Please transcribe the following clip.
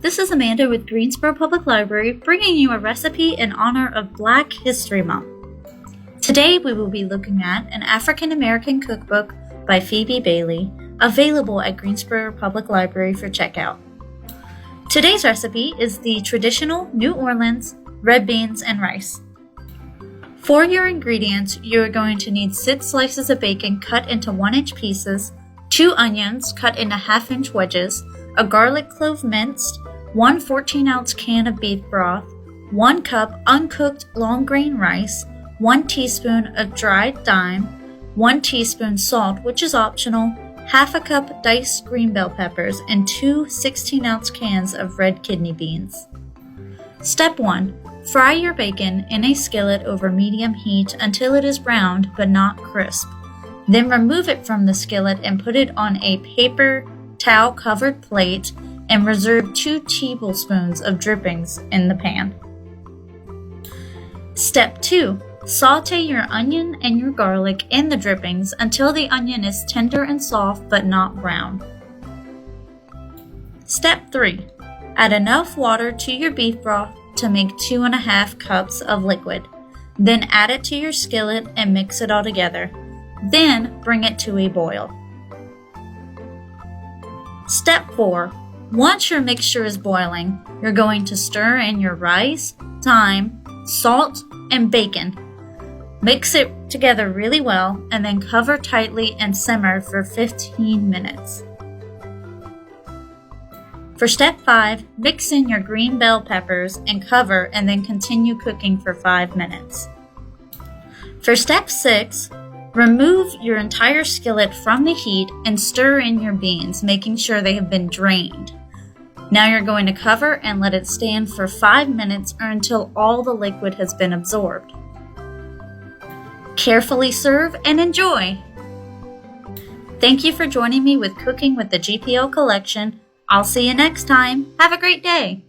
This is Amanda with Greensboro Public Library bringing you a recipe in honor of Black History Month. Today we will be looking at an African American cookbook by Phoebe Bailey, available at Greensboro Public Library for checkout. Today's recipe is the traditional New Orleans red beans and rice. For your ingredients, you are going to need 6 slices of bacon cut into 1-inch pieces, 2 onions cut into 1/2-inch wedges, a garlic clove minced, 1 14-ounce can of beef broth, 1 cup uncooked long grain rice, 1 teaspoon of dried thyme, 1 teaspoon salt, which is optional, 1/2 cup diced green bell peppers, and 2 16-ounce cans of red kidney beans. Step 1. Fry your bacon in a skillet over medium heat until it is browned but not crisp. Then remove it from the skillet and put it on a paper towel covered plate and reserve 2 tablespoons of drippings in the pan. Step 2. Saute your onion and your garlic in the drippings until the onion is tender and soft but not brown. Step 3. Add enough water to your beef broth to make 2.5 cups of liquid. Then add it to your skillet and mix it all together. Then bring it to a boil. Step 4. Once your mixture is boiling, you're going to stir in your rice, thyme, salt, and bacon. Mix it together really well and then cover tightly and simmer for 15 minutes. For step 5, mix in your green bell peppers and cover and then continue cooking for 5 minutes. For step 6, remove your entire skillet from the heat and stir in your beans, making sure they have been drained. Now you're going to cover and let it stand for 5 minutes or until all the liquid has been absorbed. Carefully serve and enjoy! Thank you for joining me with Cooking with the GPO Collection. I'll see you next time. Have a great day!